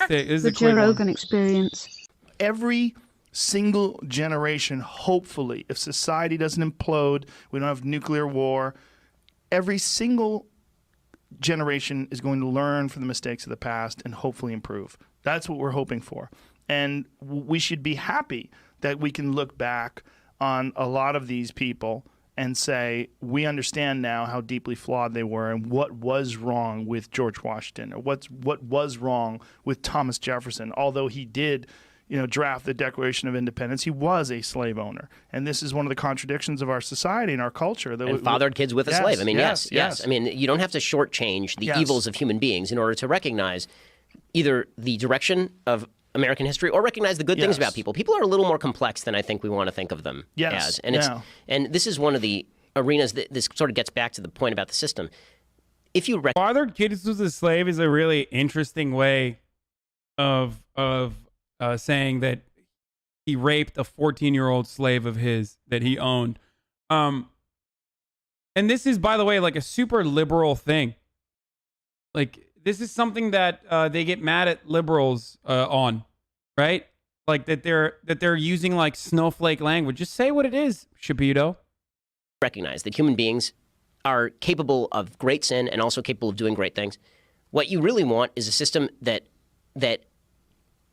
mistake. This is The a Joe quick one. Rogan experience. Every single generation, hopefully, if society doesn't implode, we don't have nuclear war, every single generation is going to learn from the mistakes of the past and hopefully improve. That's what we're hoping for. And we should be happy that we can look back on a lot of these people and say, we understand now how deeply flawed they were and what was wrong with George Washington or what was wrong with Thomas Jefferson. Although he did, draft the Declaration of Independence, he was a slave owner. And this is one of the contradictions of our society and our culture. And fathered kids with a slave. I mean, yes. I mean, you don't have to shortchange the evils of human beings in order to recognize either the direction of American history or recognize the good things about people. People are a little more complex than I think we want to think of them as. And this is one of the arenas that this sort of gets back to the point about the system. If you fathered kids with a slave is a really interesting way of saying that he raped a 14-year-old slave of his that he owned. And this is, by the way, like a super liberal thing. Like, this is something that they get mad at liberals on, right? Like that they're using like snowflake language. Just say what it is, Shapiro. Recognize that human beings are capable of great sin and also capable of doing great things. What you really want is a system that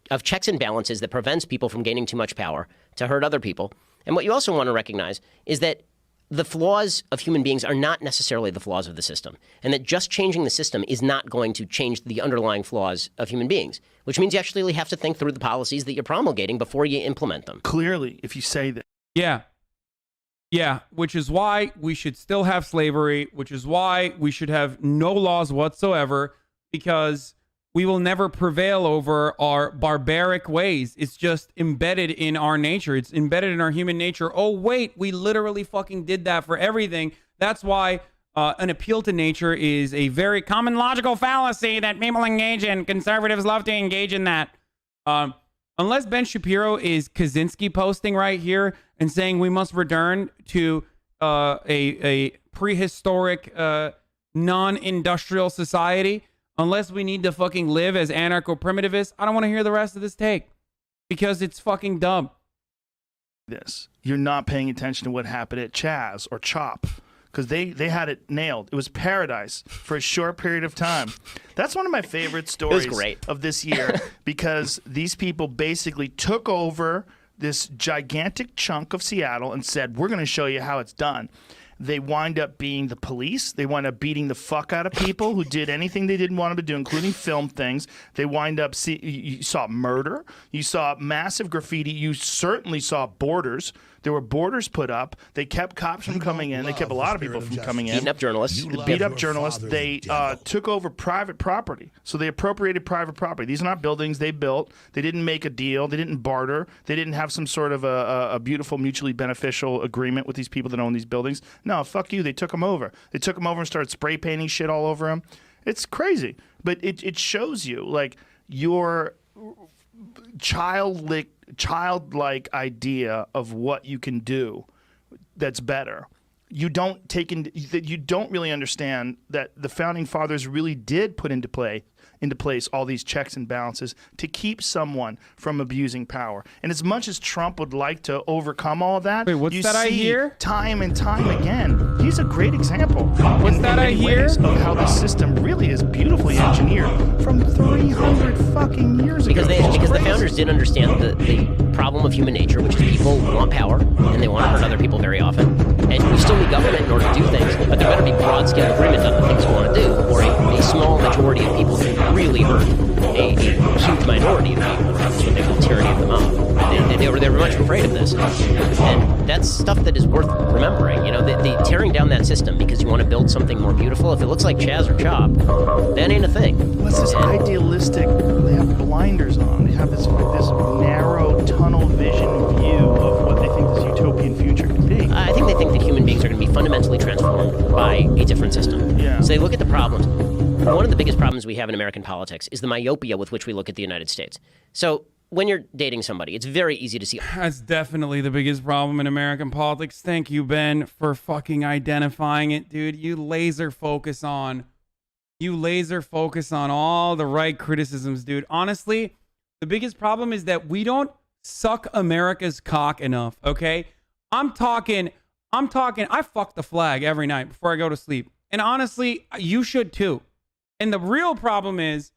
of checks and balances that prevents people from gaining too much power to hurt other people. And what you also want to recognize is that the flaws of human beings are not necessarily the flaws of the system, and that just changing the system is not going to change the underlying flaws of human beings, which means you actually have to think through the policies that you're promulgating before you implement them. Clearly, if you say that. Yeah, which is why we should still have slavery, which is why we should have no laws whatsoever, because we will never prevail over our barbaric ways. It's just embedded in our nature. It's embedded in our human nature. Oh, wait, we literally fucking did that for everything. That's why an appeal to nature is a very common logical fallacy that people engage in. Conservatives love to engage in that. Unless Ben Shapiro is Kaczynski posting right here and saying we must return to a prehistoric, non-industrial society, unless we need to fucking live as anarcho-primitivists, I don't want to hear the rest of this take because it's fucking dumb. You're not paying attention to what happened at Chaz or Chop because they had it nailed. It was paradise for a short period of time. That's one of my favorite stories of this year because these people basically took over this gigantic chunk of Seattle and said, we're going to show you how it's done. They wind up being the police. They wind up beating the fuck out of people who did anything they didn't want them to do, including film things. They wind up, you saw murder. You saw massive graffiti. You certainly saw borders. There were borders put up. They kept cops from coming in. They kept a lot of people from coming in. Beating up journalists. Beat up journalists. They took over private property. So they appropriated private property. These are not buildings they built. They didn't make a deal. They didn't barter. They didn't have some sort of a beautiful, mutually beneficial agreement with these people that own these buildings. No, fuck you. They took them over. They took them over and started spray painting shit all over them. It's crazy. But it shows you, like, your childlike idea of what you can do that's better. You don't really understand that the founding fathers really did put into place all these checks and balances to keep someone from abusing power. And as much as Trump would like to overcome all of that, what's that I hear? Time and time again, he's a great example. What's that I hear? Of how the system really is beautifully engineered from 300 fucking years ago. Because the founders did understand the problem of human nature, which is people want power and they want to hurt other people very often. And you still need government in order to do things, but there better be broad-scale agreement on the things you want to do, or a small majority of people can really hurt a huge minority of people. That's what they call tyranny of the mob. They were much afraid of this. And that's stuff that is worth remembering. You know, the tearing down that system because you want to build something more beautiful, if it looks like Chaz or Chop, that ain't a thing. Well, it's this idealistic, they have blinders on. They have this narrow tunnel vision view of what they think this utopian future can be. I think they think that human beings are going to be fundamentally transformed by a different system. Yeah. So they look at the problems. One of the biggest problems we have in American politics is the myopia with which we look at the United States. So when you're dating somebody, it's very easy to see. That's definitely the biggest problem in American politics. Thank you, Ben, for fucking identifying it, dude. You laser focus on You laser focus on all the right criticisms, dude. Honestly, the biggest problem is that we don't suck America's cock enough, okay? I'm talking, I fuck the flag every night before I go to sleep. And honestly, you should too. And the real problem is,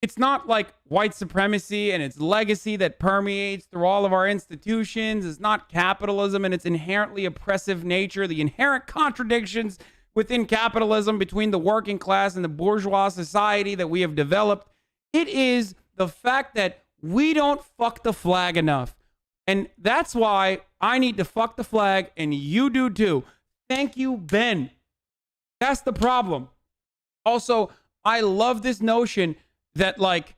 it's not like white supremacy and its legacy that permeates through all of our institutions. It's not capitalism and its inherently oppressive nature, the inherent contradictions within capitalism between the working class and the bourgeois society that we have developed. It is the fact that we don't fuck the flag enough. And that's why I need to fuck the flag, and you do too. Thank you, Ben. That's the problem. Also, I love this notion that, like,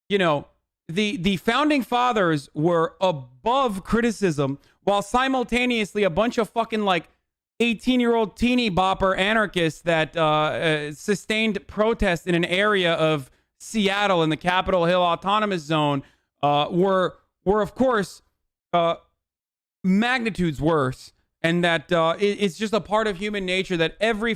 you know, the founding fathers were above criticism, while simultaneously a bunch of fucking, like, 18-year-old teeny bopper anarchists that sustained protests in an area of Seattle in the Capitol Hill Autonomous Zone were of course magnitudes worse, and that it's just a part of human nature that every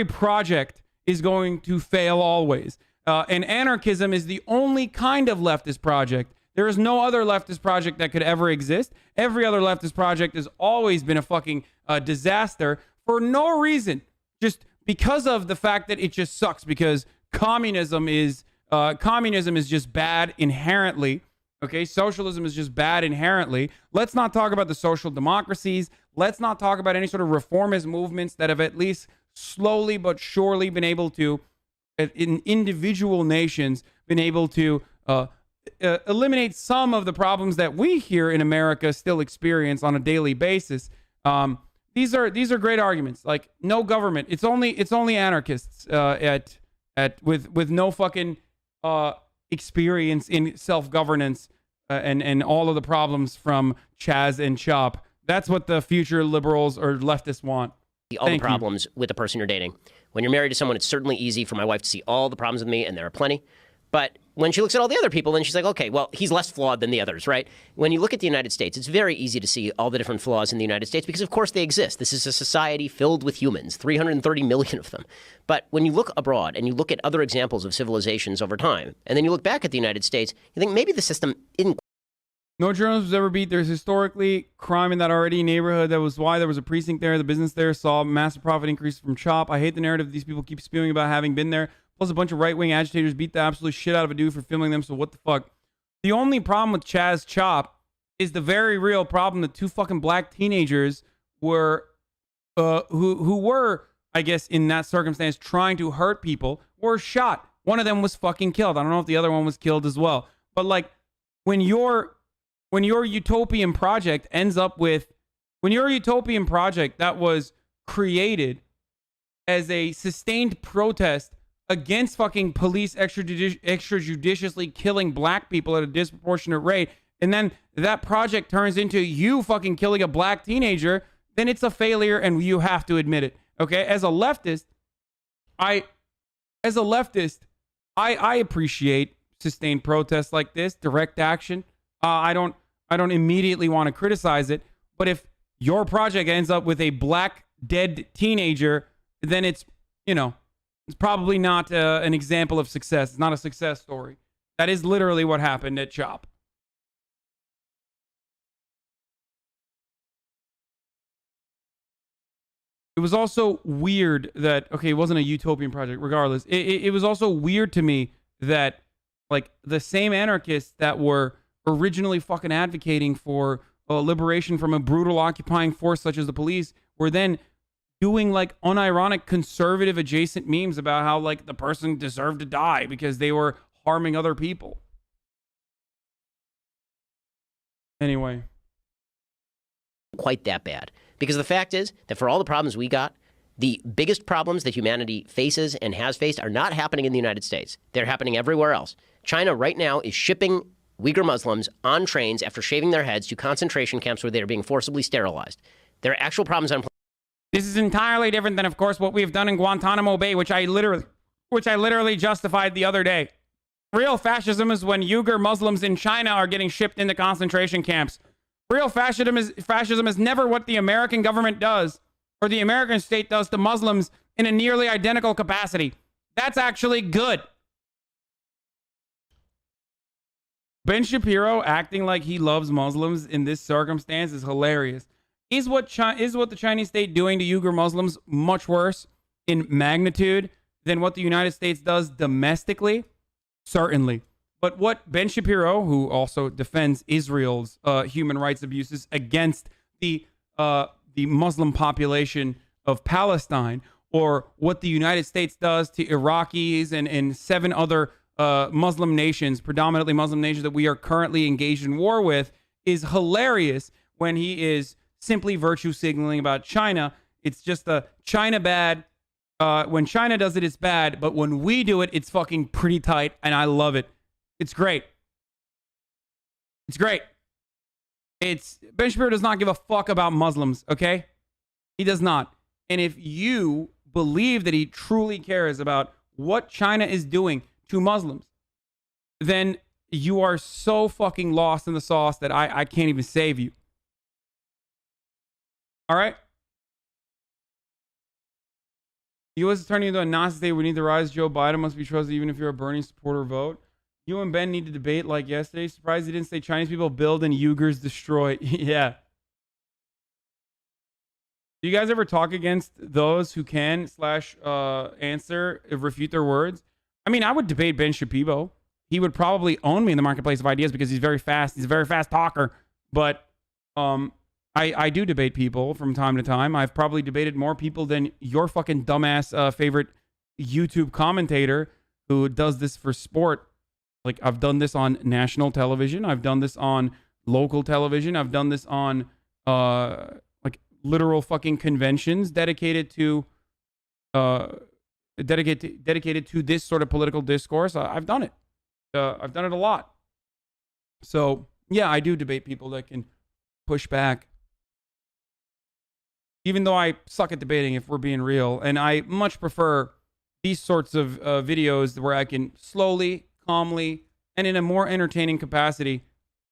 project is going to fail always. And anarchism is the only kind of leftist project. There is no other leftist project that could ever exist. Every other leftist project has always been a fucking disaster for no reason, just because of the fact that it just sucks, because communism is just bad inherently. Okay, socialism is just bad inherently. Let's not talk about the social democracies. Let's not talk about any sort of reformist movements that have at least slowly but surely been able to, in individual nations, been able to eliminate some of the problems that we here in America still experience on a daily basis. These are great arguments. Like, no government. It's only anarchists with no fucking experience in self-governance and all of the problems from Chaz and Chop. That's what the future liberals or leftists want. All the problems with the person you're dating. When you're married to someone, it's certainly easy for my wife to see all the problems with me, and there are plenty. But when she looks at all the other people, then she's like, okay, well, he's less flawed than the others, right? When you look at the United States, it's very easy to see all the different flaws in the United States because, of course, they exist. This is a society filled with humans, 330 million of them. But when you look abroad and you look at other examples of civilizations over time, and then you look back at the United States, you think maybe the system isn't. No journalist was ever beat. There's historically crime in that already neighborhood. That was why there was a precinct there. The business there saw massive profit increase from Chop. I hate the narrative these people keep spewing about having been there. Plus, a bunch of right-wing agitators beat the absolute shit out of a dude for filming them, so what the fuck? The only problem with Chaz Chop is the very real problem that two fucking black teenagers were, who were, I guess, in that circumstance, trying to hurt people, were shot. One of them was fucking killed. I don't know if the other one was killed as well. But, like, when your utopian project ends up with, when your utopian project that was created as a sustained protest against fucking police extrajudiciously killing black people at a disproportionate rate, and then that project turns into you fucking killing a black teenager, then it's a failure and you have to admit it. Okay? As a leftist, I appreciate sustained protests like this, direct action. I don't immediately want to criticize it, but if your project ends up with a black dead teenager, then it's, you know, it's probably not an example of success. It's not a success story. That is literally what happened at Chop. It was also weird that, okay, it wasn't a utopian project, regardless. It was also weird to me that, like, the same anarchists that were originally fucking advocating for liberation from a brutal occupying force such as the police were then doing, like, unironic conservative adjacent memes about how, like, the person deserved to die because they were harming other people. Anyway. Quite that bad. Because the fact is that for all the problems we got, the biggest problems that humanity faces and has faced are not happening in the United States. They're happening everywhere else. China right now is shipping Uyghur Muslims on trains after shaving their heads to concentration camps where they are being forcibly sterilized. There are actual problems on. This is entirely different than, of course, what we have done in Guantanamo Bay, which I literally justified the other day. Real fascism is when Uyghur Muslims in China are getting shipped into concentration camps. Real fascism is never what the American government does or the American state does to Muslims in a nearly identical capacity. That's actually good. Ben Shapiro acting like he loves Muslims in this circumstance is hilarious. Is what the Chinese state doing to Uyghur Muslims much worse in magnitude than what the United States does domestically? Certainly. But what Ben Shapiro, who also defends Israel's human rights abuses against the Muslim population of Palestine, or what the United States does to Iraqis and 7 other Muslim nations, predominantly Muslim nations that we are currently engaged in war with, is hilarious when he is simply virtue signaling about China. It's just a China bad. When China does it, it's bad. But when we do it, it's fucking pretty tight. And I love it. It's great. It's great. Ben Shapiro does not give a fuck about Muslims, okay? He does not. And if you believe that he truly cares about what China is doing to Muslims, then you are so fucking lost in the sauce that I can't even save you. All right? The U.S. is turning into a Nazi state. We need to rise. Joe Biden must be trusted even if you're a Bernie supporter. Vote. You and Ben need to debate like yesterday. Surprised he didn't say Chinese people build and Uyghurs destroy. Yeah. Do you guys ever talk against those who can answer, refute their words? I mean, I would debate Ben Shapiro. He would probably own me in the marketplace of ideas because he's very fast. He's a very fast talker. But I do debate people from time to time. I've probably debated more people than your fucking dumbass favorite YouTube commentator who does this for sport. Like, I've done this on national television. I've done this on local television. I've done this on like literal fucking conventions dedicated to this sort of political discourse. I've done it. I've done it a lot. So yeah, I do debate people that can push back. Even though I suck at debating, if we're being real, and I much prefer these sorts of videos where I can slowly, calmly, and in a more entertaining capacity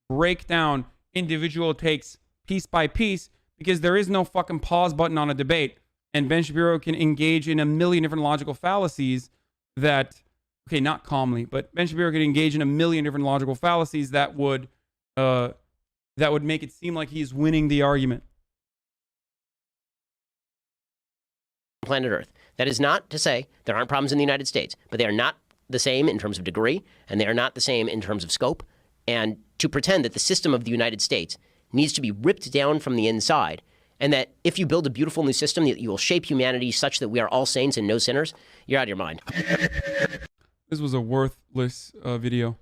break down individual takes piece by piece, because there is no fucking pause button on a debate. And Ben Shapiro can engage in a million different logical fallacies that, okay, not calmly, but Ben Shapiro can engage in a million different logical fallacies that would make it seem like he's winning the argument. Planet Earth. That is not to say there aren't problems in the United States, but they are not the same in terms of degree, and they are not the same in terms of scope. And to pretend that the system of the United States needs to be ripped down from the inside, and that if you build a beautiful new system, that you will shape humanity such that we are all saints and no sinners, you're out of your mind. This was a worthless video.